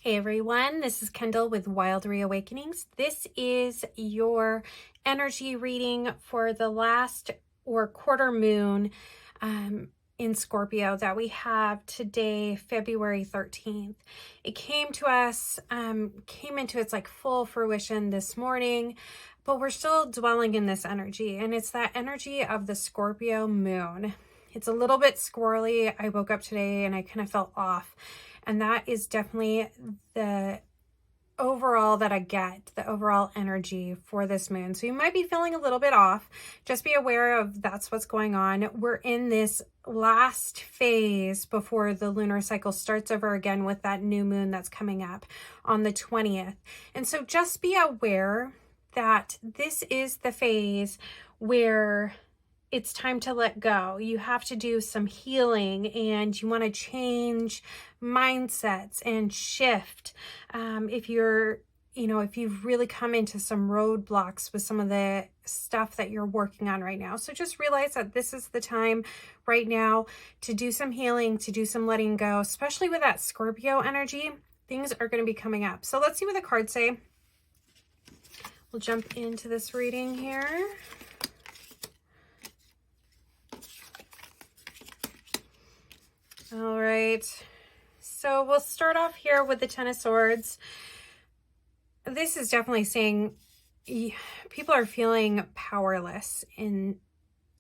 Hey everyone, this is Kendall with Wild Reawakenings. This is your energy reading for the last or quarter moon in Scorpio that we have today, February 13th. It came to us, came into its like full fruition this morning, but we're still dwelling in this energy, and it's that energy of the Scorpio moon. It's a little bit squirrely. I woke up today and I kind of felt off. And that is definitely the overall that I get, the overall energy for this moon. So you might be feeling a little bit off. Just be aware of that's what's going on. We're in this last phase before the lunar cycle starts over again with that new moon that's coming up on the 20th. And so just be aware that this is the phase where it's time to let go. You have to do some healing and you want to change mindsets and shift. If you've really come into some roadblocks with some of the stuff that you're working on right now. So just realize that this is the time right now to do some healing, to do some letting go, especially with that Scorpio energy. Things are going to be coming up. So let's see what the cards say. We'll jump into this reading here. All right, so we'll start off here with the Ten of Swords. This is definitely saying people are feeling powerless in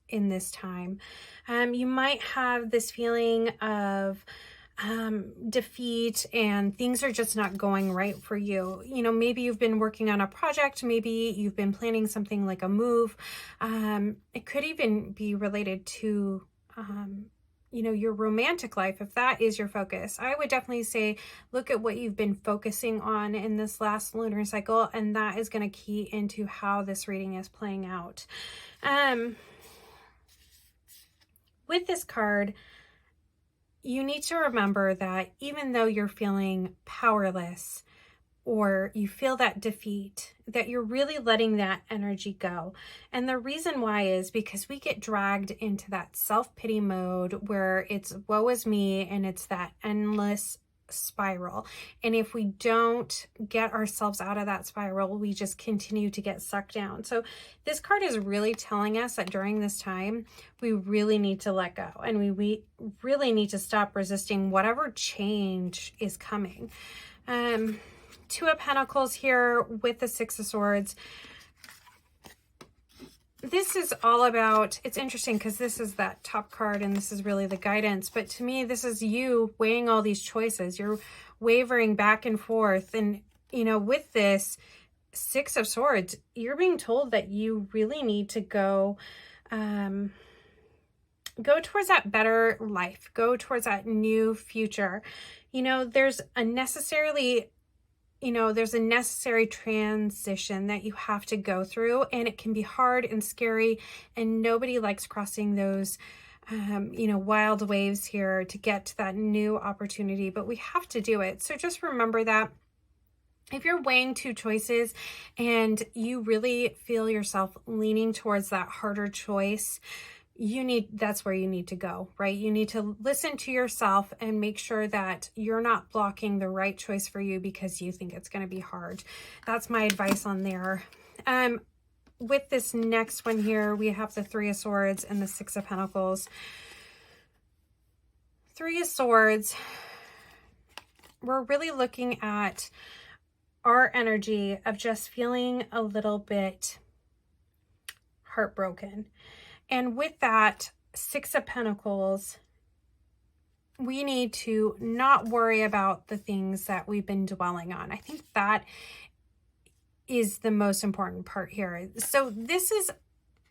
this time. You might have this feeling of defeat and things are just not going right for you. You know, maybe you've been working on a project, maybe you've been planning something like a move. It could even be related to your romantic life, if that is your focus. I would definitely say look at what you've been focusing on in this last lunar cycle, and that is going to key into how this reading is playing out. With this card, you need to remember that even though you're feeling powerless or you feel that defeat, that you're really letting that energy go. And the reason why is because we get dragged into that self-pity mode where it's woe is me and it's that endless spiral. And if we don't get ourselves out of that spiral, we just continue to get sucked down. So this card is really telling us that during this time, we really need to let go and we really need to stop resisting whatever change is coming. Two of Pentacles here with the Six of Swords. This is all about, it's interesting because this is that top card and this is really the guidance. But to me, this is you weighing all these choices. You're wavering back and forth. And, with this Six of Swords, you're being told that you really need to go towards that better life. Go towards that new future. There's a necessary transition that you have to go through, and it can be hard and scary, and nobody likes crossing those, wild waves here to get to that new opportunity, but we have to do it. So just remember that if you're weighing two choices and you really feel yourself leaning towards that harder choice, that's where you need to go, right? You need to listen to yourself and make sure that you're not blocking the right choice for you because you think it's going to be hard. That's my advice on there. With this next one here, we have the Three of Swords and the Six of Pentacles. Three of Swords, we're really looking at our energy of just feeling a little bit heartbroken. And with that Six of Pentacles, we need to not worry about the things that we've been dwelling on. I think that is the most important part here. So this is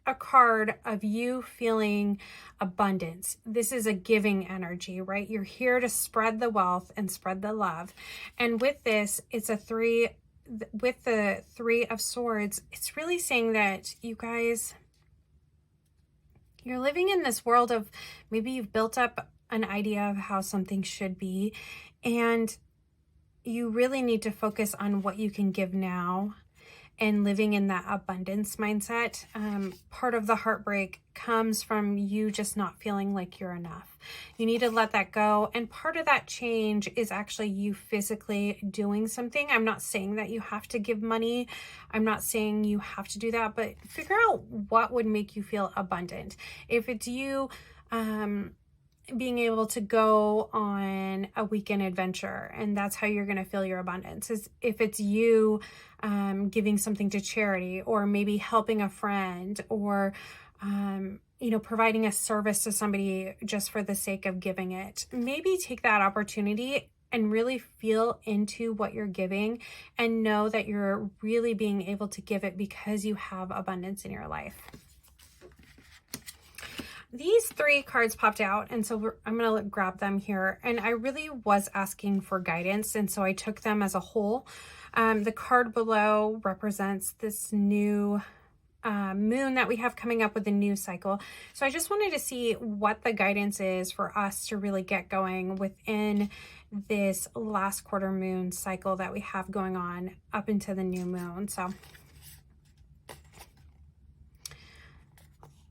a card of you feeling abundance. This is a giving energy, right? You're here to spread the wealth and spread the love. And with this, it's with the Three of Swords, it's really saying that you guys, you're living in this world of maybe you've built up an idea of how something should be, and you really need to focus on what you can give now and living in that abundance mindset. Part of the heartbreak comes from you just not feeling like you're enough. You need to let that go. And part of that change is actually you physically doing something. I'm not saying that you have to give money. I'm not saying you have to do that, but figure out what would make you feel abundant. If it's you, being able to go on a weekend adventure, and that's how you're going to feel your abundance, is if it's you giving something to charity, or maybe helping a friend, or providing a service to somebody just for the sake of giving it. Maybe take that opportunity and really feel into what you're giving and know that you're really being able to give it because you have abundance in your life. These 3 cards popped out, and so I'm going to grab them here. And I really was asking for guidance, and so I took them as a whole. The card below represents this new moon that we have coming up with a new cycle. So I just wanted to see what the guidance is for us to really get going within this last quarter moon cycle that we have going on up into the new moon. So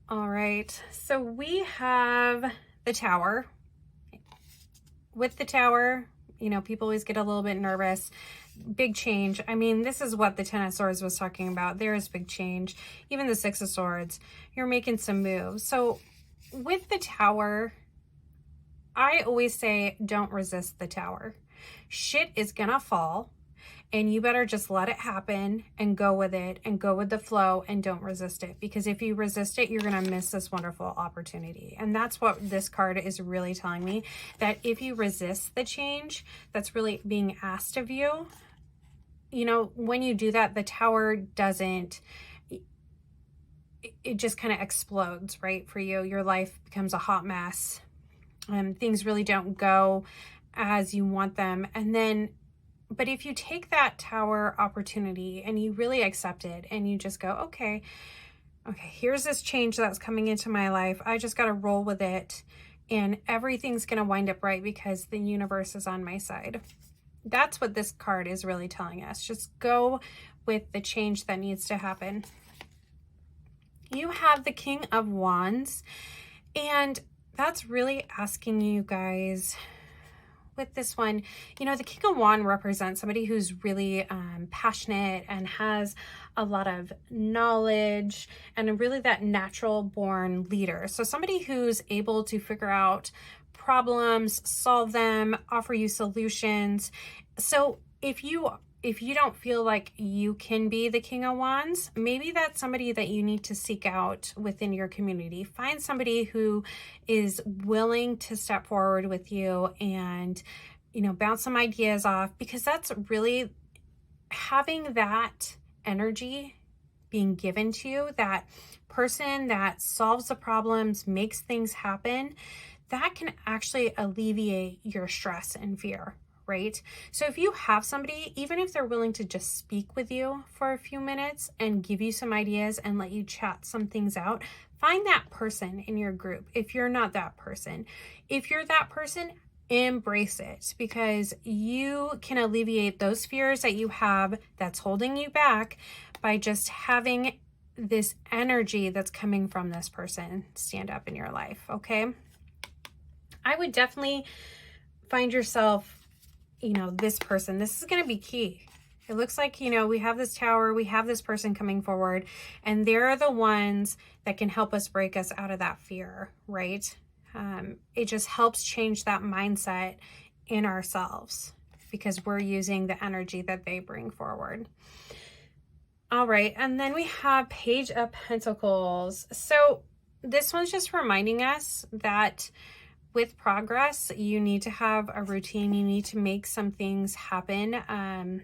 all right, so we have the Tower. With the Tower, people always get a little bit nervous. Big change. I mean, this is what the Ten of Swords was talking about. There is big change. Even the Six of Swords, you're making some moves. So with the Tower, I always say, don't resist the Tower. Shit is gonna fall. And you better just let it happen and go with it and go with the flow and don't resist it. Because if you resist it, you're going to miss this wonderful opportunity. And that's what this card is really telling me, that if you resist the change that's really being asked of you, when you do that, the Tower doesn't, it just kind of explodes, right? For you, your life becomes a hot mess. Things really don't go as you want them. But if you take that Tower opportunity and you really accept it and you just go, okay, here's this change that's coming into my life. I just got to roll with it and everything's going to wind up right because the universe is on my side. That's what this card is really telling us. Just go with the change that needs to happen. You have the King of Wands, and that's really asking you guys, with this one, the King of Wands represents somebody who's really passionate and has a lot of knowledge and really that natural born leader. So somebody who's able to figure out problems, solve them, offer you solutions. So if you don't feel like you can be the King of Wands, maybe that's somebody that you need to seek out within your community. Find somebody who is willing to step forward with you and, bounce some ideas off, because that's really having that energy being given to you, that person that solves the problems, makes things happen, that can actually alleviate your stress and fear. Right? So if you have somebody, even if they're willing to just speak with you for a few minutes and give you some ideas and let you chat some things out, find that person in your group. If you're not that person, if you're that person, embrace it, because you can alleviate those fears that you have that's holding you back by just having this energy that's coming from this person stand up in your life. Okay. I would definitely find yourself, this person. This is going to be key. It looks like, we have this Tower, we have this person coming forward, and they're the ones that can help us break us out of that fear, right? It just helps change that mindset in ourselves because we're using the energy that they bring forward. All right. And then we have Page of Pentacles. So this one's just reminding us that with progress, you need to have a routine. You need to make some things happen.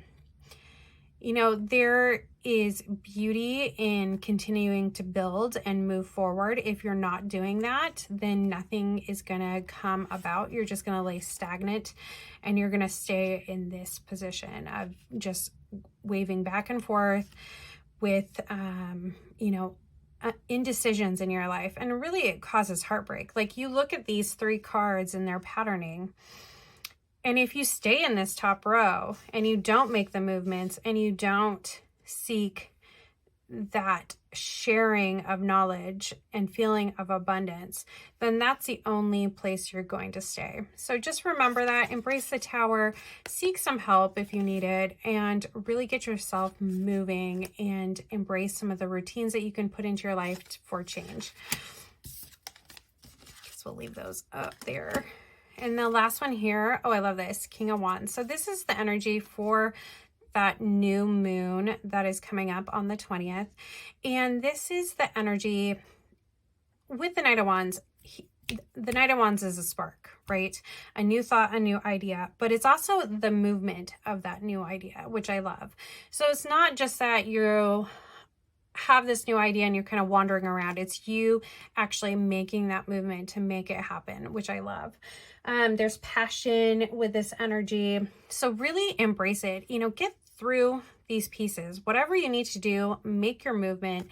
There is beauty in continuing to build and move forward. If you're not doing that, then nothing is going to come about. You're just going to lay stagnant and you're going to stay in this position of just waving back and forth with, indecisions in your life. And really it causes heartbreak. Like, you look at these 3 cards and their patterning, and if you stay in this top row and you don't make the movements and you don't seek that sharing of knowledge and feeling of abundance, then that's the only place you're going to stay. So just remember that, embrace the Tower, seek some help if you need it, and really get yourself moving and embrace some of the routines that you can put into your life for change. So we'll leave those up there. And the last one here, oh, I love this, King of Wands. So this is the energy for that new moon that is coming up on the 20th. And this is the energy with the Knight of Wands. The Knight of Wands is a spark, right? A new thought, a new idea, but it's also the movement of that new idea, which I love. So it's not just that you have this new idea and you're kind of wandering around. It's you actually making that movement to make it happen, which I love. There's passion with this energy. So really embrace it, you know, get through these pieces, whatever you need to do, make your movement,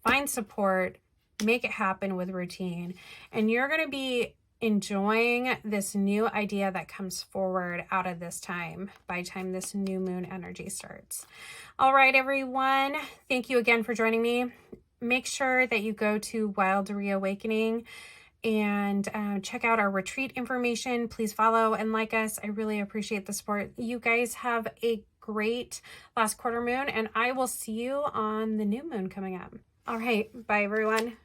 find support, make it happen with routine. And you're going to be enjoying this new idea that comes forward out of this time by the time this new moon energy starts. All right, everyone. Thank you again for joining me. Make sure that you go to Wild Reawakening and check out our retreat information. Please follow and like us. I really appreciate the support. You guys have a great last quarter moon, and I will see you on the new moon coming up. All right. Bye, everyone.